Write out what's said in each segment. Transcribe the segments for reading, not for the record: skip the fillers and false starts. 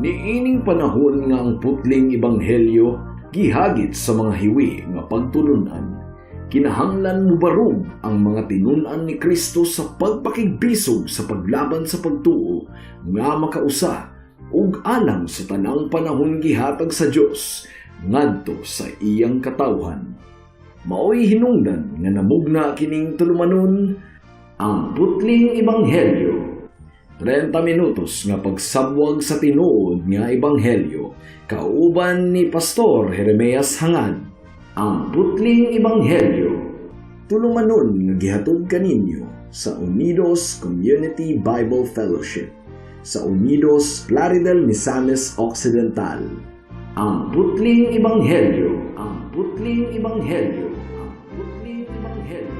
Niining panahon nga ang putling ebanghelyo gihagit sa mga hiwi nga pagtulunan. Kinahanglan mubarog ang mga tinunan ni Kristo sa pagpakigbisog sa paglaban sa pagtuo nga makausa ug alang sa tanang panahon gihatag sa Dios ngadto sa iyang katawhan. Maoy hinungdan nga namugna kining tulumanon ang putling ebanghelyo. 30 minutos nga pagsabwag sa tinuod nga ebanghelyo kauban ni Pastor Jeremias Hangad. Ang putling ebanghelyo tulumanon nga gihatod kaninyo sa Unidos Community Bible Fellowship sa Unidos Plaridel, Misamis Occidental. Ang putling ebanghelyo, ang putling ebanghelyo, ang putling ebanghelyo.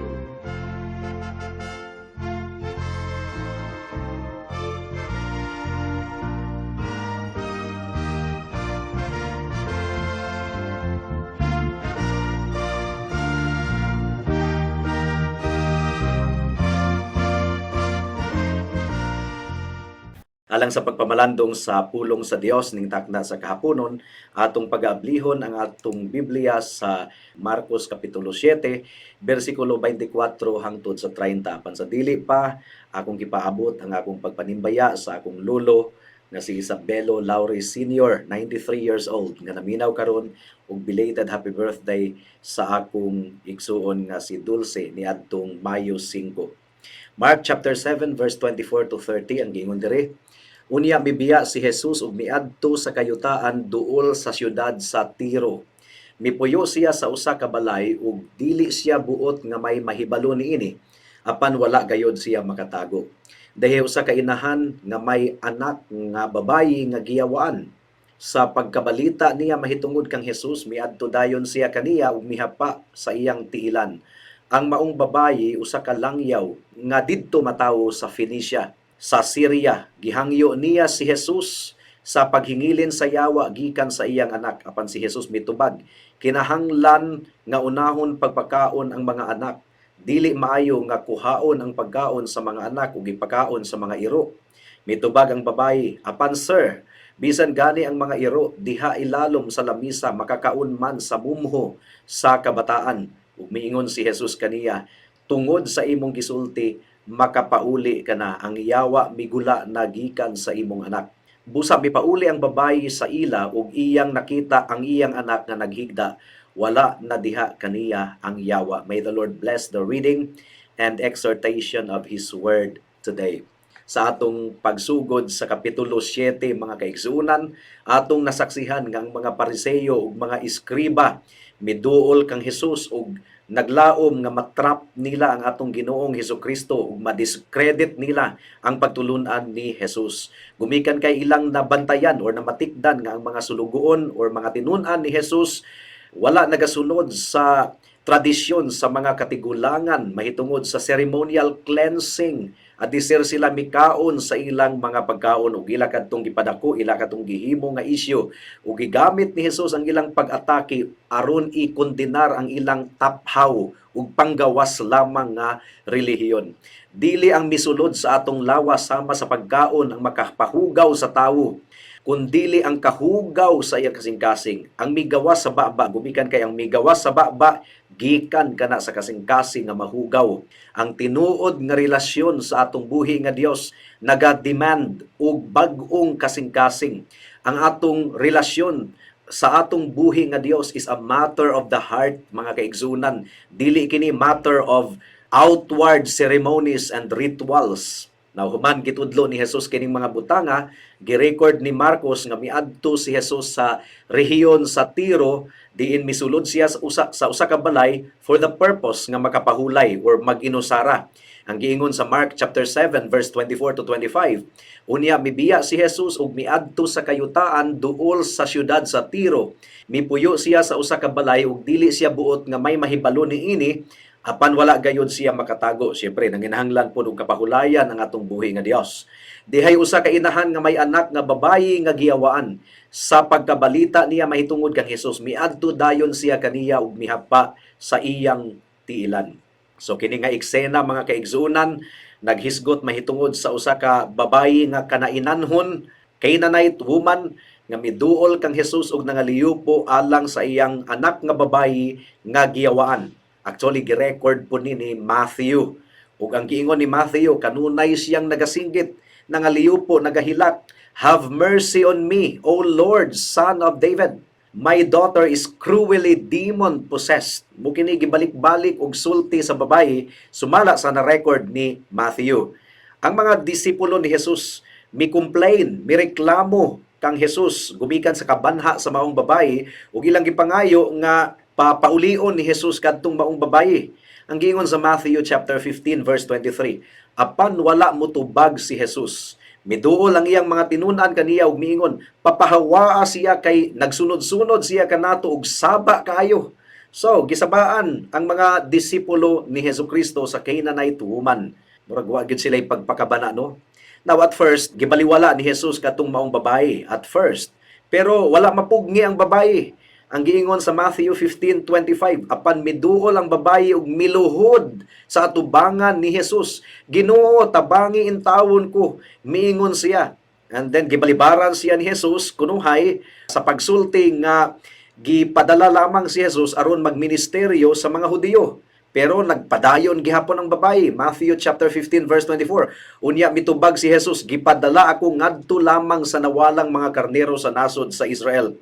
Alang sa pagpamalandong sa pulong sa Dios ning takna sa kahaponon, atong pag-aablihon ang atong Biblia sa Marcos kapitulo 7, bersikulo 24 hangtod sa 30. Apan sa dili pa akong gipaabot ang akong pagpanimbaya sa akong lolo nga si Isabelo Lauri Sr., 93 years old, nga naminaw karon og belated happy birthday sa akong igsuon nga si Dulce niadtong Mayo 5. Mark chapter 7 verse 24 to 30 ang giingon diri. Unya mibiya si Jesus ug miadto sa kayutaan duol sa siyudad sa Tiro. Mipuyo siya sa usa ka balay ug dili siya buot nga may mahibalo niini, apan wala gayod siya makatago. Dahil usa ka inahan nga may anak nga babayi nga giyawaan. Sa pagkabalita niya mahitungod kang Jesus, miadto dayon siya kaniya ug mihapa sa iyang tiilan. Ang maong babayi usa ka langyaw nga didto matawo sa Phoenicia. Sa Syria, gihangyo niya si Jesus sa paghingilin sa yawa gikan sa iyang anak. Apan si Jesus mitubag, kinahanglan nga unahon pagpakaon ang mga anak. Dili maayo nga kuhaon ang pagkaon sa mga anak ug ipakaon sa mga iro. Mitubag ang babayi, apan sir, bisan gani ang mga iro diha ilalom sa lamisa makakaon man sa bumho sa kabataan. Ug miingon si Jesus kaniya, tungod sa imong gisulti, makapauli ka na, ang yawa migula na gikan sa imong anak. Busa mipauli ang babayi sa ila ug iyang nakita ang iyang anak nga naghigda, wala na diha kaniya ang yawa. May the Lord bless the reading and exhortation of His Word today. Sa atong pagsugod sa kapitulo 7, mga kaigsuunan, atong nasaksihan nga ang mga Pariseyo ug mga iskriba miduol kang Jesus ug naglaom nga matrap nila ang atong Ginoong Hesukristo ug madiscredit nila ang pagtulunan ni Jesus. Gumikan kay ilang nabantayan or namatikdan nga ang mga sulugoon or mga tinunan ni Jesus wala nagasunod sa tradisyon sa mga katigulangan mahitungod sa ceremonial cleansing. Adisir sila mikaon sa ilang mga pagkaon ug ila kadtong gipadako, ila kadtong gihimo nga isyu ug gigamit ni Jesus ang ilang pag-atake aron ikondenar ang ilang taphaw ug panggawas lamang nga relihiyon. Dili ang misulod sa atong lawas sama sa pagkaon ang makapahugaw sa tawo, kundili ang kahugaw sa iyang kasing-kasing. Ang migawas sa baba, gumikan kay ang migawas sa baba, gikan kana sa kasing-kasing nga mahugaw. Ang tinuod nga relasyon sa atong buhi nga Dios naga-demand og bag-ong kasing-kasing. Ang atong relasyon sa atong buhi nga Dios is a matter of the heart, mga kaigsunan. Dili kini matter of outward ceremonies and rituals. Now, human gitudlo ni Jesus kining mga butanga, girecord ni Marcos nga miadto si Jesus sa rehiyon sa Tiro, diin misulod siya sa usa ka balay for the purpose nga makapahulay or mag-inusara. Ang giingon sa Mark chapter 7 verse 24 to 25, unya mibiya si Jesus ug miadto sa kayutaan duol sa siyudad sa Tiro. Mipuyo siya sa usa ka balay ug dili siya buot nga may mahibalo niini, apan wala gayud siya makatago. Siyempre, nanginahanglan po ng kapahulayan ang atong buhi nga Dios. Dihay usa ka inahan nga may anak nga babayi nga giyawaan. Sa pagkabalita niya mahitungod kang Jesus, miadto dayon siya kaniya ug mihapa sa iyang tiilan. So kini nga eksena, mga kaigsuunan, naghisgot mahitungod sa usa ka babayi nga kanainanhon Canaanite woman nga miduol kang Hesus og nangaliyupo alang sa iyang anak nga babayi nga giyawaan. Actually gi-record po ni Matthew. Ug ang giingon ni Matthew kanunay siyang nagasinggit, nangaliyupo, nagahilak, "Have mercy on me, O Lord, Son of David. My daughter is cruelly demon-possessed." Mukini gibalik-balik og sulti sa babayi, sumala sa na-record ni Matthew. Ang mga disipulo ni Jesus mi-complain, mireklamo kang Jesus gumikan sa kabanha sa maong babayi ug ilang gipangayo nga papaulion ni Jesus kadtong maong babayi. Ang giingon sa Matthew chapter 15 verse 23, apan wala motubag si Jesus, miduol ang iyang mga tinunan kaniya ug miingon, papahawaa siya kay nagsunod-sunod siya kanato og saba kaayo. So, gisabaan ang mga disipulo ni Hesukristo sa Canaanite woman. Murag wa gyud sila pagpakabana, no? Now, at first, gibaliwala ni Jesus katong maong babayi at first. Pero wala mapugni ang babayi. Ang giingon sa Matthew 15:25, apan miduol ang babayi ug miluhod sa atubangan ni Jesus. Ginoo, tabangi intawon ko, miingon siya. And then gibalibaran siya ni Jesus kunuhay sa pagsulti nga gipadala lamang si Jesus aron magministeryo sa mga Hudiyo. Pero nagpadayon gihapon ang babayi. Matthew chapter 15 verse 24. Unya mitubag si Jesus, gipadala ako ngadto lamang sa nawalang mga karnero sa nasod sa Israel.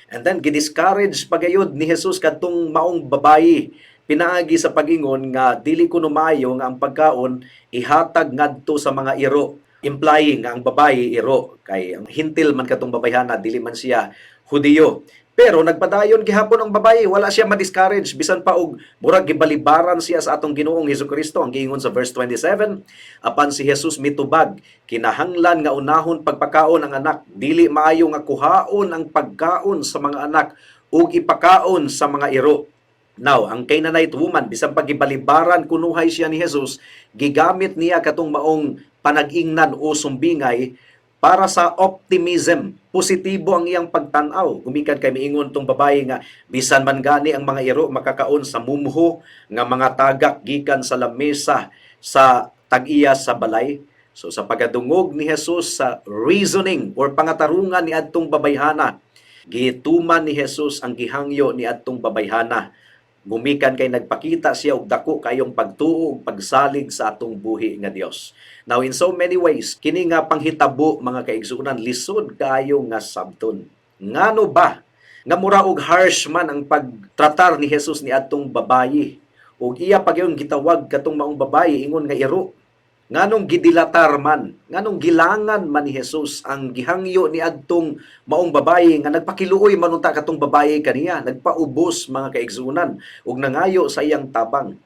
And then gidiscourage pagayod ni Jesus kadtong maong babayi. Pinaagi sa pagingon nga dili kuno maayo nga ang pagkaon ihatag ngadto sa mga iro. Implying nga ang babayi iro kay ang hintil man katong babayhana dili man siya Hudiyo. Pero nagpadayon gihapon ang babayi, wala siya ma-discourage bisan pa og murag gibalibaran siya sa atong Ginoong Hesukristo. Ang giingon sa verse 27, apan si Jesus mitubag, kinahanglan nga unahon pagpakaon ang anak, dili maayo nga kuhaon ang pagkaon sa mga anak ug ipakaon sa mga iro. Now, ang Canaanite woman bisan pa gibalibaran kunuhay siya ni Jesus, gigamit niya katong maong panag-ingnan o sumbingay para sa optimism. Positibo ang iyang pagtanaw. Gumikan kay miingon tong babae nga bisan man gani ang mga iro makakaon sa mumho nga mga tagak gikan sa lamesa sa tag-iya sa balay. So sa pagadungog ni Jesus sa reasoning or pangatarungan ni adtong babayhana, gituman ni Jesus ang gihangyo ni adtong babayhana. Gumikan kay nagpakita siya og dako kayong pagtuo ug pagsalig sa atong buhi nga Dios. Now in so many ways kini nga panghitabo mga kaigsuonan lisod kayo nga sabton. Ngano ba nga mura og harsh man ang pagtratar ni Jesus ni adtong babayi ug iya pagyon gitawag katong maong babayi ingon nga iro. Nganong gidilatar man, nganong gilangan man ni Jesus ang gihangyo ni adtong maong babayi nga nagpakiluoy manunta katong babayi kaniya, nagpaubos mga kaigsunan ug nangayo sa iyang tabang.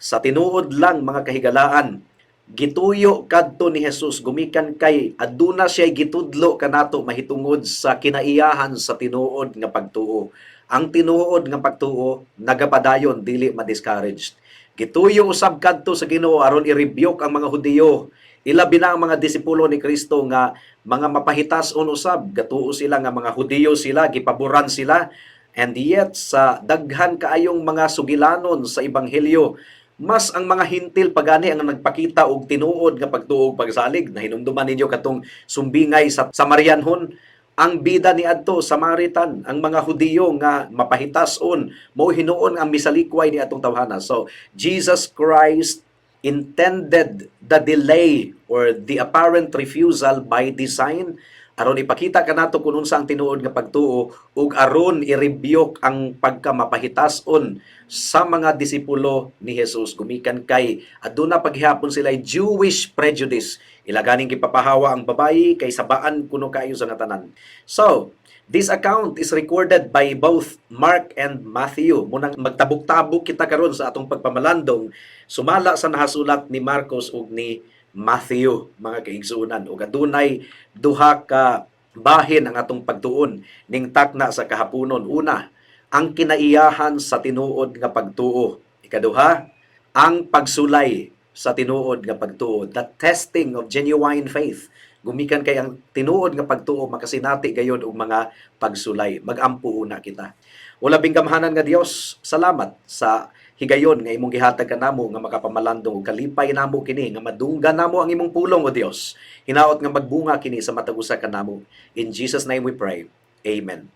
Sa tinuod lang mga kahigalaan, gituyo kadto ni Jesus gumikan kay aduna siya gitudlo kanato mahitungod sa kinaiyahan sa tinuod nga pagtuo. Ang tinuod nga pagtuo nagapadayon dili ma-discouraged. Gituyo usab kadto sa Ginoo aron i-rebuke ang mga Hudiyo. Ilabi na ang mga disipulo ni Kristo nga mga mapahitas-on usab, gatuo sila nga mga Hudiyo sila, gipaboran sila. And yet sa daghan kaayong mga sugilanon sa ebanghelyo, mas ang mga hintil pagani ang nagpakita og tinuod nga pagtuo ug pagsalig. Nahinumduman ninyo katong sumbingay sa Samarianhon. Ang bida ni adto Samaritan, ang mga Hudiyo nga mapahitas-on, mao hinuon ang misalikway ni atong tawhana. So Jesus Christ intended the delay or the apparent refusal by design aron ipakita kanato kung unsa ang tinuod nga pagtuo ug aron i-rebuke ang pagkamapahitas-on sa mga disipulo ni Jesus. Gumikan kay aduna paghihapon sila Jewish prejudice. Ilaganing gipapahawa ang babayi kay sabaan kuno kayo sa ngatanan. So, this account is recorded by both Mark and Matthew. Munang magtabok-tabok kita karon sa atong pagpamalandong sumala sa nahasulat ni Marcos ug ni Matthew, mga kaigsuonan. Ug adunay duha ka bahin ang atong pagtuon ning takna sa kahaponon. Una, ang kinaiyahan sa tinuod nga pagtuo. Ikaduha, ang pagsulay sa tinuod nga pagtuo. The testing of genuine faith. Gumikan kay ang tinuod nga pagtuo makasinati gayon og mga pagsulay. Magampo una kita. O labing gamhanan nga Dios, salamat sa higayon nga imong gihatag kanamo nga makapamalandong ug kalipay namo kini nga madunggan namo ang imong pulong o Dios. Hinaot nga magbunga kini sa matag usa kanamo. In Jesus name we pray. Amen.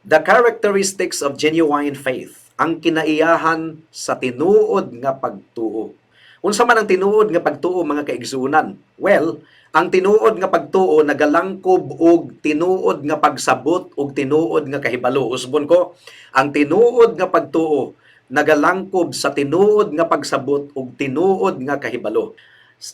The characteristics of genuine faith, ang kinaiyahan sa tinuod nga pagtuo. Unsa man ang tinuod nga pagtuo mga kaigsuonan? Well, ang tinuod nga pagtuo nagalangkob og tinuod nga pagsabot og tinuod nga kahibalo. Usbon ko, ang tinuod nga pagtuo nagalangkob sa tinuod nga pagsabot og tinuod nga kahibalo.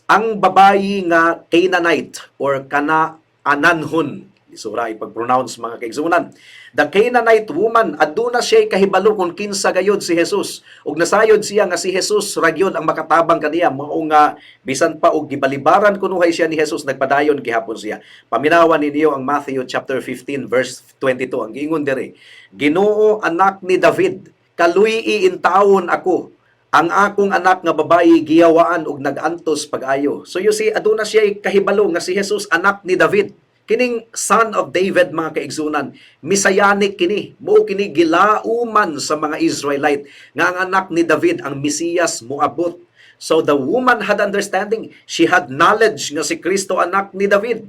Ang babayi nga Canaanite or Kanaananhon, isura ipag-pronounce mga kaigsuonan. The Canaanite woman, aduna siya kahibalo kung kinsa gayod si Jesus. Ug nasayod siya nga si Jesus ragyod ang makatabang kaniya. Mao nga bisan pa og gibalibaran kunuhay siya ni Jesus, nagpadayon gihapon siya. Paminawan ninyo ang Matthew chapter 15 verse 22. Ang giingon diri, Ginoo anak ni David, kaluy iintawon ako. Ang akong anak nga babayi giyawaan og nagantos pag-ayo. So you see, aduna siya kahibalo nga si Jesus anak ni David. Kining son of David mga kaigsunan, Messianic kini, mo kini gilauman sa mga Israelite nga ang anak ni David ang Mesiyas moabot. So the woman had understanding, she had knowledge nga si Kristo anak ni David.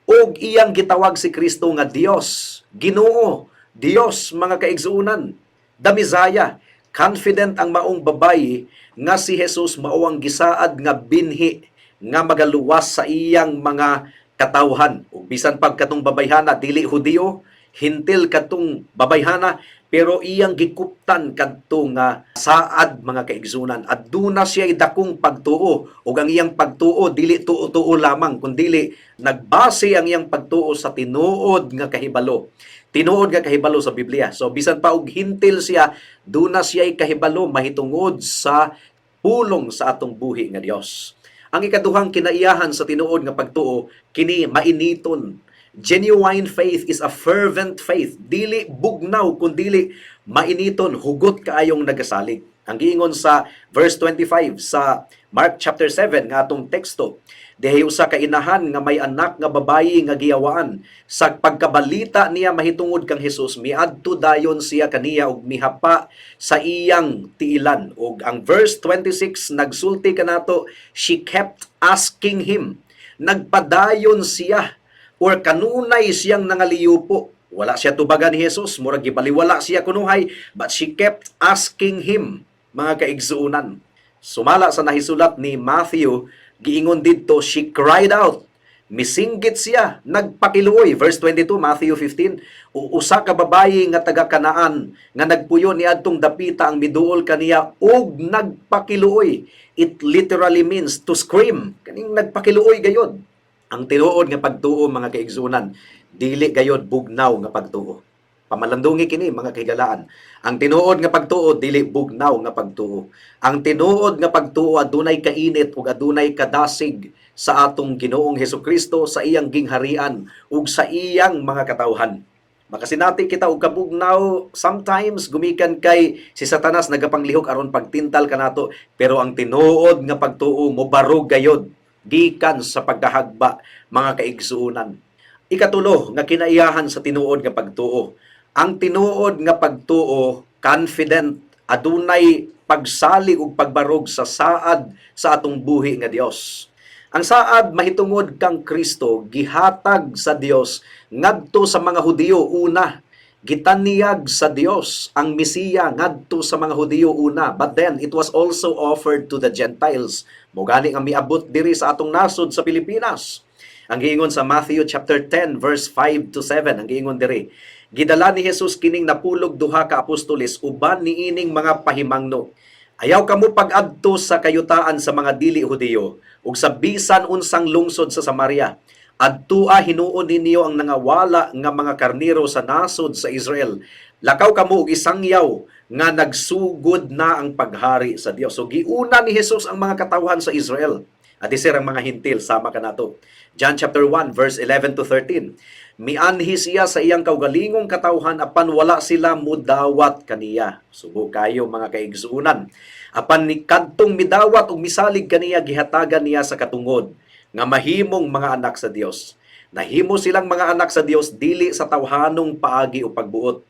Og iyang gitawag si Kristo nga Dios, Ginoo, Dios mga kaigsunan, the Messiah. Confident ang maong babayi nga si Jesus mao ang gisaad nga binhi nga magaluwas sa iyang mga katawhan. O bisan pag katong babayhana dili Hudiyo, hintil katong babayhana, pero iyang gikuptan kadto nga saad mga kaigsunan. Aduna siya dakong pagtuo, ug ang iyang pagtuo dili tuo-tuo lamang, kundi nagbase ang iyang pagtuo sa tinuod nga kahibalo. Tinuod nga kahibalo sa Biblia. So bisan pa og hintil siya, duna siya kahibalo mahitungod sa pulong sa atong buhi nga Dios. Ang ikaduhang kinaiyahan sa tinuod nga pagtuo, kini mainiton. Genuine faith is a fervent faith. Dili bugnaw, kundi mainiton, hugot kaayong nagasalig. Ang giingon sa verse 25 sa Mark chapter 7 nga atong teksto, dihay usa ka inahan nga may anak nga babayi nga giyawaan. Sa pagkabalita niya mahitungod kang Hesus, miadto dayon siya kaniya og mihapa sa iyang tiilan. Og ang verse 26 nagsulti kanato, she kept asking him. Nagpadayon siya or kanunay siyang nangaliyupo. Wala siya tubagan ni Jesus, murag gibaliwala siya kunuhay, but she kept asking him, mga kaigsuunan. Sumala sa nahisulat ni Matthew, giingon didto, she cried out. Misinggit siya, nagpakiluoy. Verse 22, Matthew 15, usa ka babayi nga taga Kanaan nga nagpuyo niadtong dapita ang miduol kaniya ug nagpakiluoy. It literally means to scream. Kaning nagpakiluoy gayod. Ang tinuod nga pagtuo mga kaigsunan, dili gayod bugnaw nga pagtuo. Pamalandungi kini mga kahigalaan. Ang tinuod nga pagtuo dili bugnaw nga pagtuo. Ang tinuod nga pagtuo adunay kainit ug adunay kadasig sa atong Ginoong Hesukristo, sa iyang gingharian ug sa iyang mga katawhan. Makasinati kita og kabugnaw, sometimes gumikan kay si Satanas nagapanglihok aron pagtintal kanato, pero ang tinuod nga pagtuo mobarog gayod gikan sa pagkahagba mga kaigsuunan. Ikatulo nga kinaiyahan sa tinuod nga pagtuo. Ang tinuod nga pagtuo, confident, adunay pagsalig ug pagbarog sa saad sa atong buhi nga Dios. Ang saad mahitungod kang Kristo gihatag sa Dios ngadto sa mga Hudiyo una. Gitaniyag sa Dios ang Mesiya ngadto sa mga Hudiyo una, but then it was also offered to the Gentiles. Mugani nga miabot diri sa atong nasod sa Pilipinas. Ang giingon sa Matthew chapter 10 verse 5 to 7, ang giingon diri, gidala ni Jesus kining napulog duha ka apostoles uban niining mga pahimangno. Ayaw kamo pag-adto sa kayutaan sa mga dili Hudiyo ug sa bisan unsang lungsod sa Samaria. Adtua hinuon ninyo ang nangawala nga mga karniro sa nasod sa Israel. Lakaw kamo og isangyaw nga nagsugod na ang paghari sa Dios. So giuna ni Jesus ang mga katawhan sa Israel. At isir ang mga hintil, sama ka nato. John chapter 1 verse 11 to 13. Mianhi siya sa iyang kaugalingong katawhan apan wala sila mudawat kaniya. Subo kayo mga kaigsuunan. Apan ni kadtong midawat ug misalig kaniya gihatagan niya sa katungod nga mahimong mga anak sa Dios. Nahimo silang mga anak sa Dios dili sa tawhanong paagi o pagbuot.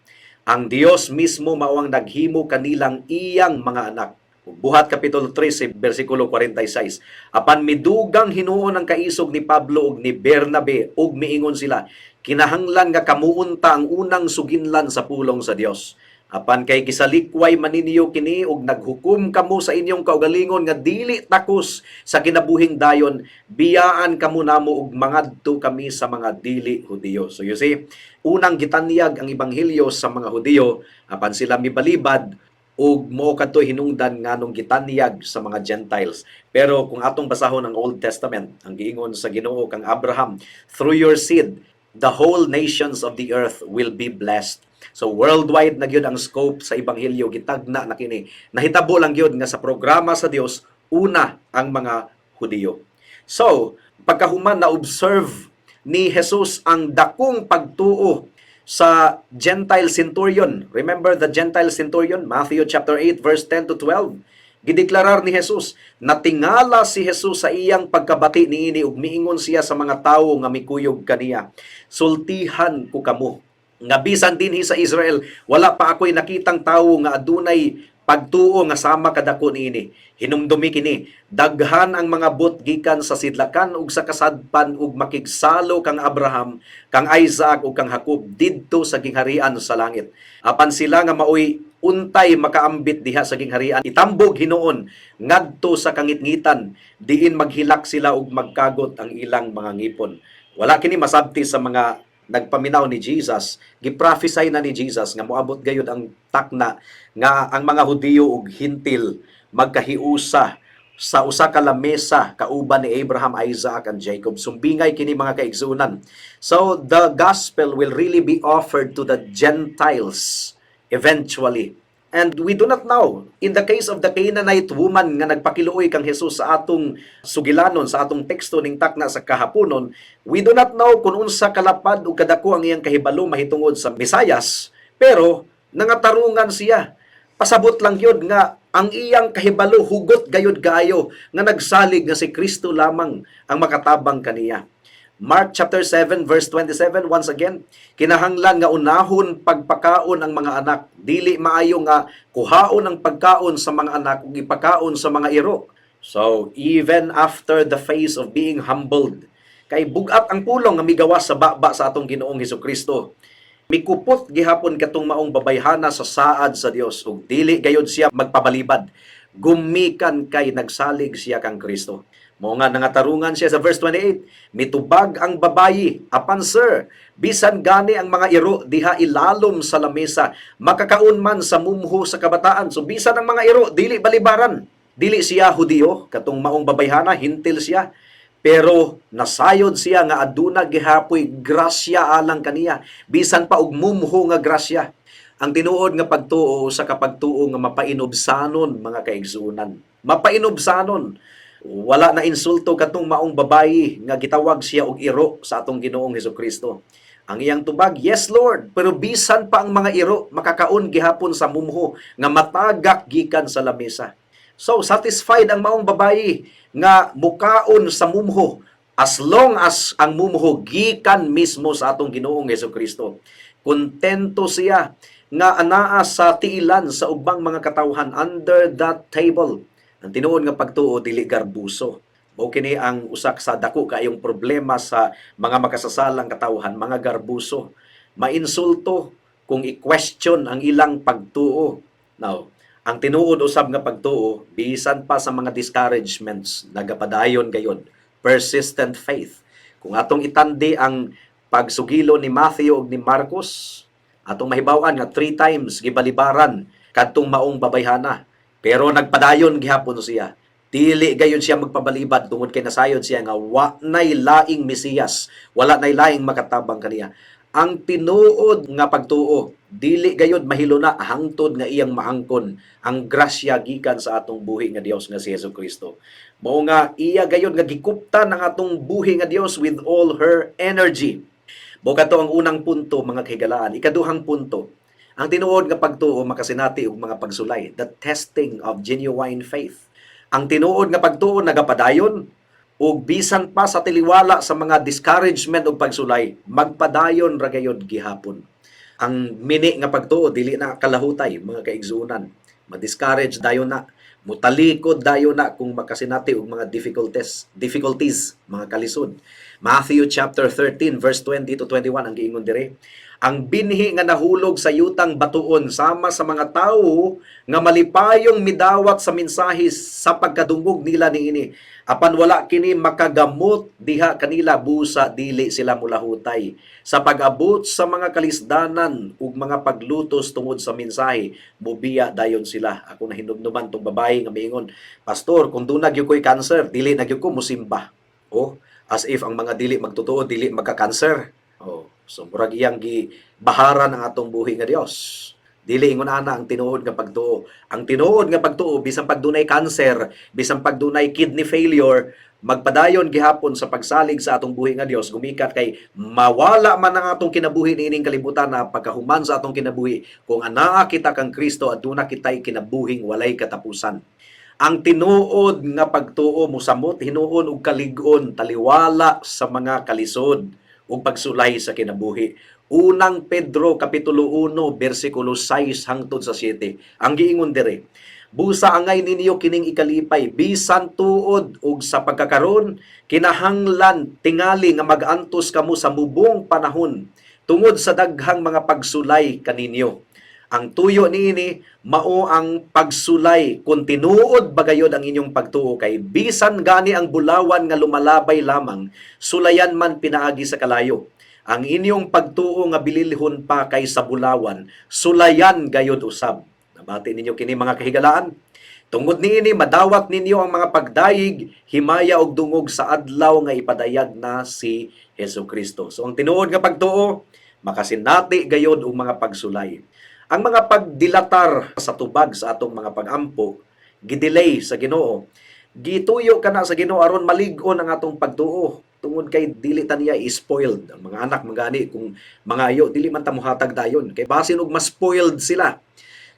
Ang Dios mismo mao ang naghimo kanilang iyang mga anak. Buhat Kapitulo 13, versikulo 46. Apan midugang hinuon ang kaisog ni Pablo ug ni Bernabe ug miingon sila, kinahanglan nga kamuunta ang unang suginlan sa pulong sa Dios. Apan kay gisalikway maninyo kini ug naghukom kamo sa inyong kaugalingon nga dili takos sa kinabuhing dayon, biyaan kamo namo ug mangadto kami sa mga dili Hudiyo. So you see, unang gitanyag ang ebanghelyo sa mga Hudiyo, apan sila mibalibad ug mao kadto hinungdan nganong gitanyag sa mga Gentiles. Pero kung atong basahon ang Old Testament, ang giingon sa Ginoo kang Abraham, through your seed the whole nations of the earth will be blessed. So worldwide na gyud ang scope sa ebanghelyo, gitagna na kini. Nahitabo lang gyud nga sa programa sa Dios una ang mga Hudiyo. So pagkahuman na observe ni Jesus ang dakong pagtuo sa Gentile centurion. Remember the Gentile centurion? Matthew chapter 8 verse 10 to 12. Gideklarar ni Jesus, natingala si Jesus sa iyang pagkabati niini ug miingon siya sa mga tawo nga mikuyog kaniya, sultihan ko kamo nga bisan dinhi sa Israel wala pa ako'y nakitang tawo nga adunay pagtuo nga sama kadako niini. Hinumdumi kini, daghan ang mga bot gikan sa sidlakan ug sa kasadpan ug makigsalo kang Abraham, kang Isaac ug kang Jacob didto sa gingharian sa langit. Apan sila nga maoy untay makaambit diha sa gingharian, itambog hinuon ngadto sa kangitngitan, diin maghilak sila ug magkagot ang ilang mga ngipon. Wala kini masabti sa mga nagpaminaw ni Jesus, giprophesy na ni Jesus nga moabot gayud ang takna nga ang mga Hudiyo ug Hintil magkahiusa sa usa ka lamesa kauban ni Abraham, Isaac and Jacob. Sumbingay kini mga kaigsunan. So the gospel will really be offered to the Gentiles eventually. And we do not know, in the case of the Canaanite woman nga nagpakiluoy kang Jesus sa atong sugilanon, sa atong teksto ning takna sa kahaponon, we do not know kung unsa kalapad o kadako ang iyang kahibalo mahitungod sa Mesayas, pero nangatarungan siya. Pasabot lang yun nga ang iyang kahibalo hugot gayud kaayo nga nagsalig nga si Kristo lamang ang makatabang kaniya. Mark chapter 7 verse 27, once again, kinahanglan nga unahon pagpakaon ang mga anak, dili maayo nga kuhaon ang pagkaon sa mga anak ug ipakaon sa mga iro. So even after the phase of being humbled, kay bugat ang pulong nga migawas sa baba sa atong Ginoong Hesukristo, mikupot gihapon katong maong babayhana sa saad sa Dios ug dili gayud siya magpabalibad, gumikan kay nagsalig siya kang Kristo. Mao nga nangatarungan siya sa verse 28, mitubag ang babayi, apan sir, bisan gani ang mga iro diha ilalom sa lamesa, makakaon man sa mumho sa kabataan. So bisan ang mga iro dili balibaran. Dili siya Hudiyo, katong maong babayhana, Hintil siya. Pero nasayod siya nga aduna gihapoy grasya alang kaniya, bisan pa og mumho nga grasya. Ang tinuod nga pagtuo sa kapagtuo nga mapainobsanon mga kaigsunan. Mapainobsanon. Wala na insulto katong maong babayi nga gitawag siya og iro sa atong Ginoong Hesukristo. Ang iyang tubag, yes Lord, pero bisan pa ang mga iro makakaon gihapon sa mumho nga matagak gikan sa lamesa. So satisfied ang maong babayi nga mukaon sa mumho as long as ang mumho gikan mismo sa atong Ginoong Hesukristo. Kontento siya nga anaa sa tiilan sa ubang mga katawhan under that table. Ang tinuod nga pagtuo dili garbuso. Mao kini ang usak sa dako kayong problema sa mga makasasalang katawhan, mga garbuso. Mainsulto kung i-question ang ilang pagtuo. Now, ang tinuod usab nga pagtuo bisan pa sa mga discouragements nagapadayon gayud. Persistent faith. Kung atong itandi ang pagsugilo ni Matthew ug ni Marcos, atong mahibaw-an nga 3 times gibalibaran kadtong maong babayhana. Pero nagpadayon gihapon siya. Dili gayon siya magpabalibad tungod kay nasayod siya nga wa nay laing Mesiyas, wala nay laing makatabang kaniya. Ang tinuod nga pagtuo, dili gayud mahiluna hangtod nga iyang maangkon ang grasya gikan sa atong buhi nga Dios nga si Hesukristo. Mao nga iya gayud nga gikuptan ang atong buhi nga Dios with all her energy. Mao kadto ang unang punto mga kahigalaan. Ikaduhang punto, ang tinuod nga pagtuo makasinati og mga pagsulay, the testing of genuine faith. Ang tinuod nga pagtuo nagapadayon ug bisan pa sa tiliwala sa mga discouragement ug pagsulay, magpadayon ra gayud gihapon. Ang mini nga pagtuo dili na kalahutay mga kaigsuonan. Ma-discourage dayon na, mutalikod dayon na kung makasinati og mga difficulties, mga kalisod. Matthew chapter 13 verse 20 to 21 ang giingon dire. Ang binhi nga nahulog sa yutang batuon sama sa mga tawo nga malipayong midawat sa mensahe sa pagkadungog nila niini. Apan wala kini makagamot diha kanila busa dili sila mulahutay. Sa pag-abot sa mga kalisdanan ug mga paglutos tungod sa mensahe, mubiya dayon sila. Ako na hinumduman tong babae nga miingon, Pastor, kung doon nagyo ko'y cancer, dili nagyo ko musimba. Oh, as if ang mga dili magtotoo, dili magka-cancer. Oh, so murag iyang gibaharan ang atong buhi nga Dios. Dili ingon ana ang tinuod nga pagtuo. Ang tinuod nga pagtuo bisan pag dunay cancer, bisan pag dunay kidney failure, magpadayon gihapon sa pagsalig sa atong buhi nga Dios, gumikat kay mawala man ang atong kinabuhi niining kalibutan na pagkahuman sa atong kinabuhi kung anaa kita kang Kristo at duna kitay kinabuhing walay katapusan. Ang tinuod nga pagtuo mosamot hinuon og kalig-on taliwala sa mga kalisod ug pagsulay sa kinabuhi. Unang Pedro kapitulo 1 bersikulo 6 hangtod sa 7. Ang giingon dire, busa angay ninyo kining ikalipay bisan tuod ug sa pagkakaron kinahanglan tingali nga magantos kamo sa mubong panahon tungod sa daghang mga pagsulay kaninyo. Ang tuyo niini mao ang pagsulay kung tinuod bagayod ang inyong pagtuo kay bisan gani ang bulawan nga lumalabay lamang sulayan man pinaagi sa kalayo. Ang inyong pagtuo nga bililhon pa kay sa bulawan sulayan gayod usab. Nabati ninyo kini mga kahigalaan. Tungod niini madawat ninyo ang mga pagdayig himaya og dungog sa adlaw nga ipadayag na si Hesukristo. So ang tinuod nga pagtuo makasinati gayod og mga pagsulay. Ang mga pagdilatar sa tubag sa atong mga pag-ampo, gidelay sa Ginoo, gituyo kana sa Ginoo aron malig-on ang atong pagtuo. Tungod kay dili ta niya spoiled ang mga anak magani kung mga ayo dili man ta mohatag dayon kay basin og mas spoiled sila.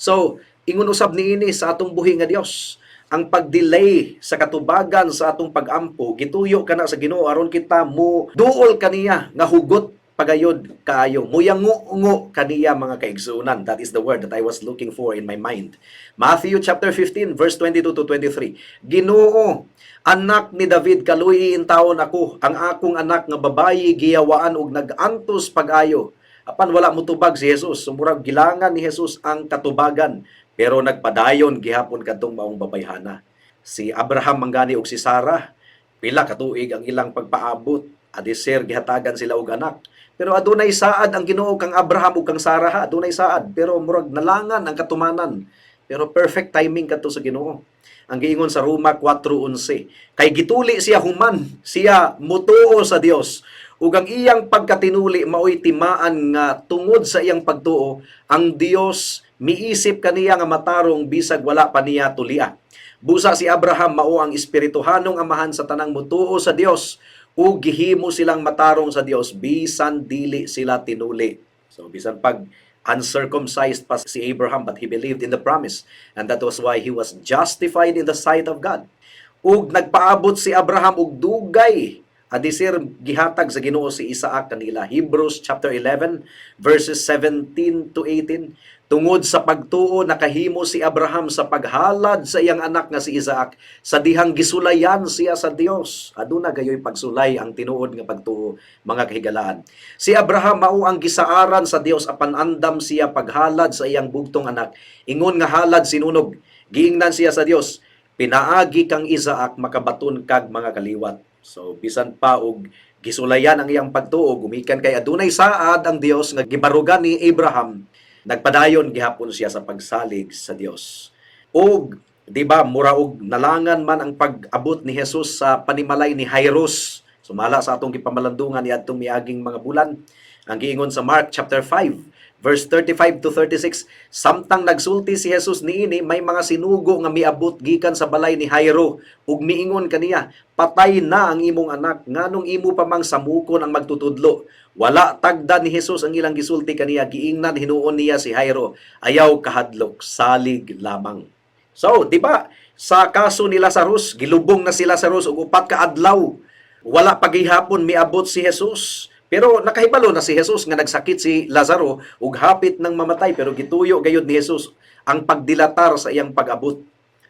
So, ingon usab niini sa atong buhi nga Dios, ang pagdelay sa katubagan sa atong pag-ampo, gituyo kana sa Ginoo aron kita mo duol kaniya nga hugot pagayod kaayo. Muyango-ngo kaniya mga kaigsuonan. That is the word that I was looking for in my mind. Matthew chapter 15 verse 22 to 23. Ginoo, anak ni David kaluhiin taon ako, ang akong anak nga babayi giyawaan og nagantos pag-ayo. Apan wala motubag si Jesus. Sumurag gilangan ni Jesus ang katubagan, pero nagpadayon gihapon kadtong maong babayhana. Si Abraham manggani og si Sarah, pila ka tuig ang ilang pagpaabot, adisir gihatagan sila og anak. Pero adunay saad ang Ginoo kang Abraham ug kang Sarah, adunay saad, pero murag nalangan ang katumanan. Pero perfect timing kadto sa Ginoo. Ang giingon sa Roma 4:11, kay gituli siya human, siya mutuo sa Dios. Ug ang iyang pagkatinuli maoy timaan nga tungod sa iyang pagtuo, ang Dios miisip kaniya nga matarong bisag wala pa niya tulia. Busa si Abraham mao ang espirituhanong amahan sa tanang mutuo sa Dios, ug gihimo silang matarong sa Dios bisan dili sila tinuli. So bisan pag uncircumcised pa si Abraham, but he believed in the promise, and that was why he was justified in the sight of God. Ug nagpaabot si Abraham og dugay adisir gihatag sa Ginoo si Isaac kanila. Hebrews chapter 11 verses 17 to 18. Tungod sa pagtuo nakahimo si Abraham sa paghalad sa iyang anak nga si Isaac sa dihang gisulayan siya sa Dios. Aduna gayoy pagsulay ang tinuod nga pagtuo, mga kahigalaan. Si Abraham mao ang gisaaran sa Dios apan andam siya paghalad sa iyang bugtong anak. Ingon nga halad sinunog. Giingnan siya sa Dios, pinaagi kang Isaac makabaton kag mga kaliwat. So bisan pa og gisulayan ang iyang pagtuo, gumikan kay adunay saad ang Dios nga gibarugan ni Abraham. Nagpadayon gihapon siya sa pagsalig sa Dios. Og di ba mura og nalangan man ang pag-abot ni Jesus sa panimalay ni Jairus. Sumala sa atong gipamalandungan niadtong miaging mga bulan. Ang giingon sa Mark chapter 5 verse 35 to 36, samtang nagsulti si Jesus niini, may mga sinugo nga miabot gikan sa balay ni Jairo ug miingon kaniya, patay na ang imong anak, nganong imo pa mang samukon ang magtutudlo. Wala tagda ni Jesus ang ilang gisulti kaniya, giingnan hinuon niya si Jairo, ayaw kahadlok, salig lamang. So, di ba, sa kaso ni Lazarus, gilubong na si Lazarus og 4 ka adlaw. Wala pagihapon miabot si Jesus. Pero nakahibalo na si Jesus nga nagsakit si Lazaro ug hapit nang mamatay, pero gituyo gayud ni Jesus ang pagdilatar sa iyang pag-abot.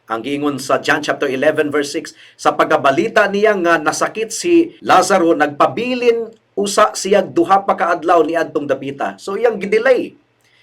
Ang giingon sa John chapter 11 verse 6, sa pagabalita niya nga nasakit si Lazaro, nagpabilin usa siya duha pa ka adlaw niadtong dapita. So iyang gidelay.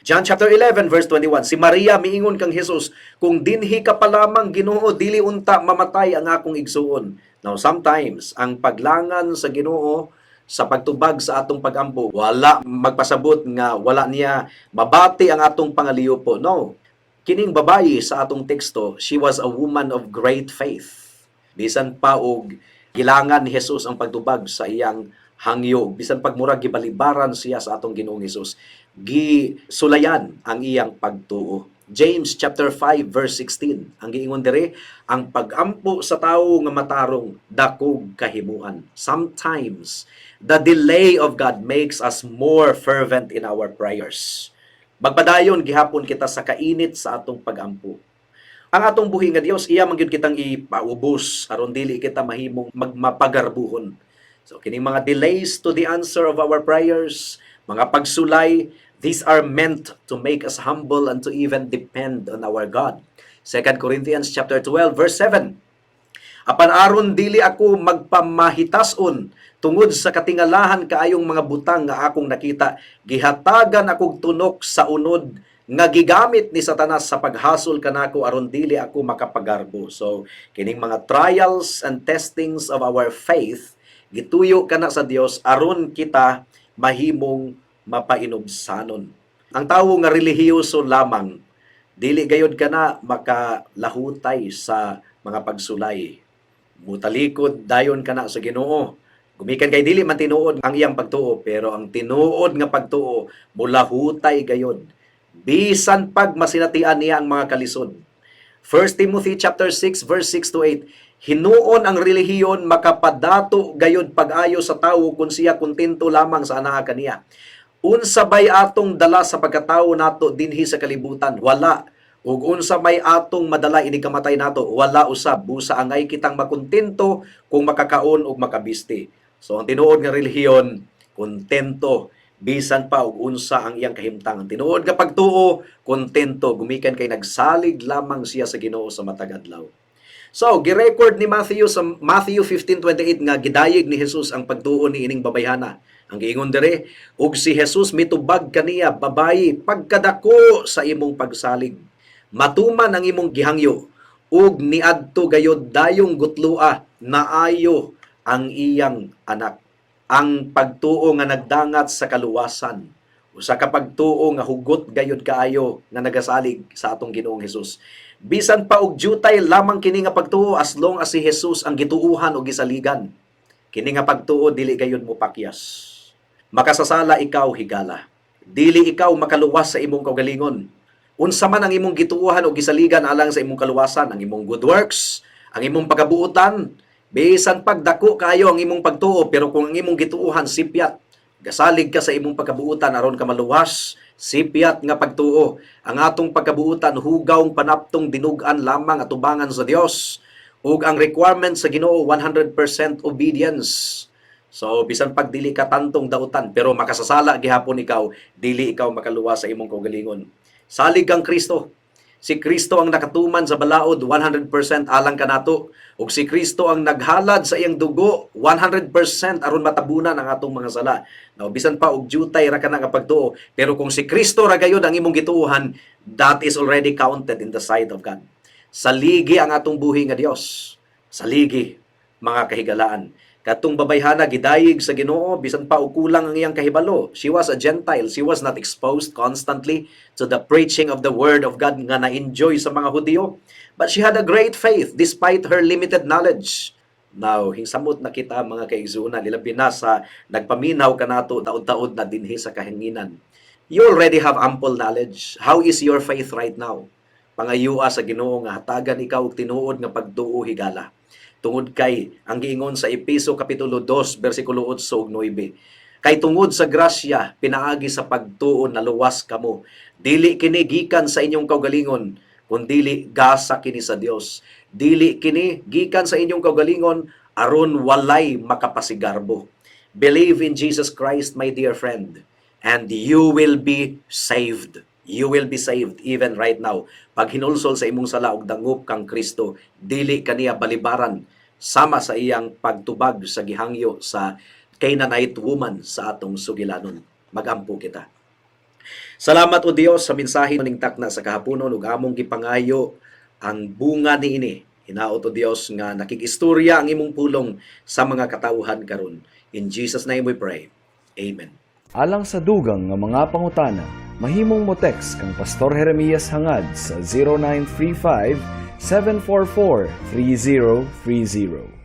John chapter 11 verse 21, si Maria miingon kang Jesus, kung dinhi ka pa lamang Ginoo, dili unta mamatay ang akong igsuon. Now sometimes ang paglangan sa Ginoo sa pagtubag sa atong pagampo, wala magpasabot nga wala niya mabati ang atong pangaliyopo. No. Kining babayi sa atong teksto, she was a woman of great faith. Bisan pa og gilangan ni Jesus ang pagtubag sa iyang hangyo, bisan pagmura gibalibaran siya sa atong Ginoong Hesus, gisulayan ang iyang pagtuo. James chapter 5 verse 16, ang giingon diri, ang pagampo sa tawo nga matarong dakog kahimuan. Sometimes the delay of God makes us more fervent in our prayers. Magpadayon gihapon kita sa kainit sa atong pagampo. Ang atong buhi nga Dios, iya man gyud kitang ipaubos aron dili kita mahimong magmapagarbuhon. So kining mga delays to the answer of our prayers, mga pagsulay, these are meant to make us humble and to even depend on our God. 2 Corinthians chapter 12 verse 7. Apan aron dili ako magpamahitason tungod sa katingalahan kaayong mga butang nga akong nakita, gihatagan akong tunok sa unod nga gigamit ni Satanas sa paghasol kanako aron dili ako makapagarbo. So kining mga trials and testings of our faith, gituyo kana sa Dios aron kita mahimong mapainobsanon. Ang tawo nga relihiyoso lamang, dili gayud kana makalahutay sa mga pagsulay. Mutalikod dayon kana sa Ginoo. Gumikan kay dili man tinuod ang iyang pagtuo, pero ang tinuod nga pagtuo mulahutay gayud. Bisan pag masinatian niya ang mga kalisod. 1 Timothy chapter 6 verse 6 to 8, hinuon ang relihiyon makapadato gayud pag-ayo sa tawo kung siya kontento lamang sa anaa kaniya. Unsa bay atong dala sa pagkatawo nato dinhi sa kalibutan? Wala. Ug unsa may atong madala ini kamatay nato? Wala usab. Busa angay kitang makontento kung makakaon ug makabisti. So ang tinuod nga relihiyon, kontento bisan pa og unsa ang iyang kahimtang. Ang tinuod nga pagtuo, kontento gumikan kay nagsalig lamang siya sa Ginoo sa matag adlaw. So, girecord ni Matthew sa Matthew 15:28 nga gidayeg ni Jesus ang pagtuo ni ining babayhana. Ang giingon diri, ug si Jesus mitubag kaniya, babayi, pagkadako sa imong pagsalig. Matuman ang imong gihangyo, ug niadto gayod dayong gutlua, naayo ang iyang anak. Ang pagtuo nga nagdangat sa kaluwasan, usa ka pagtuo nga hugot gayud kaayo nga nagasalig sa atong Ginoong Hesus. Bisan pa og jutay lamang kini nga pagtuo as long as si Jesus ang gituuhan o gisaligan. Kini nga pagtuo dili gayud mo pakyas. Makasasala ikaw higala. Dili ikaw makaluwas sa imong kaugalingon. Unsa man ang imong gituuhan o gisaligan alang sa imong kaluwasan, ang imong good works, ang imong pagabuutan, bisan pagdako kayo ang imong pagtuo, pero kung ang imong gituuhan sipyat, gasalig ka sa imong pagkabuutan aron ka maluwas, sipyat nga pagtuo. Ang atong pagkabuutan hugawng panaptong dinug-an lamang atubangan sa Dios. Ug ang requirement sa Ginoo 100% obedience. So bisan pag dili ka tantong dautan, pero makasasala gihapon ikaw, dili ikaw makaluwas sa imong kaugalingon. Salig kang Kristo. Si Kristo ang nakatuman sa balaod 100% alang kanato, ug si Kristo ang naghalad sa iyang dugo 100% aron matabunan ang atong mga sala. Now bisan pa og jutay ra kana nga pagtuo, pero kung si Kristo ra gayud ang imong gituuhan, that is already counted in the sight of God. Saligi ang atong buhi nga Dios. Saligi mga kahigalaan. Katong babayhana gidayeg sa Ginoo bisan pa og kulang ang iyang kahibalo. She was a Gentile. She was not exposed constantly to the preaching of the word of God nga na-enjoy sa mga Hudyo. But she had a great faith despite her limited knowledge. Now, hinsamot na kita mga kaigsunan, ilabi na sa nagpaminaw kanato taud-taud na dinhi sa kahanginan. You already have ample knowledge. How is your faith right now? Pangayua sa Ginoo nga hatagan ikaw og tinuod nga pagtuo higala. Tungod kay ang giingon sa Epeso kapitulo 2 bersikulo 8 ug 9. Kay tungod sa grasya pinaagi sa pagtuo naluwas kamo. Dili kini gikan sa inyong kaugalingon, kundi gasa kini sa Dios. Dili kini gikan sa inyong kaugalingon aron walay makapasigarbo. Believe in Jesus Christ, my dear friend, and you will be saved. You will be saved even right now. Pag hinulsol sa imong sala og dangop kang Kristo, dili kaniya balibaran sama sa iyang pagtubag sa gihangyo sa Canaanite woman sa atong sugilanon. Magampo kita. Salamat o Dios sa mensahe ning takna sa kahaponon ug among gipangayo ang bunga niini. Hinaot o Dios nga nakikistorya ang imong pulong sa mga katawhan karon. In Jesus' name we pray. Amen. Alang sa dugang nga mga pangutana, mahimong mo text kang Pastor Jeremias hangad sa 0935 744 3030.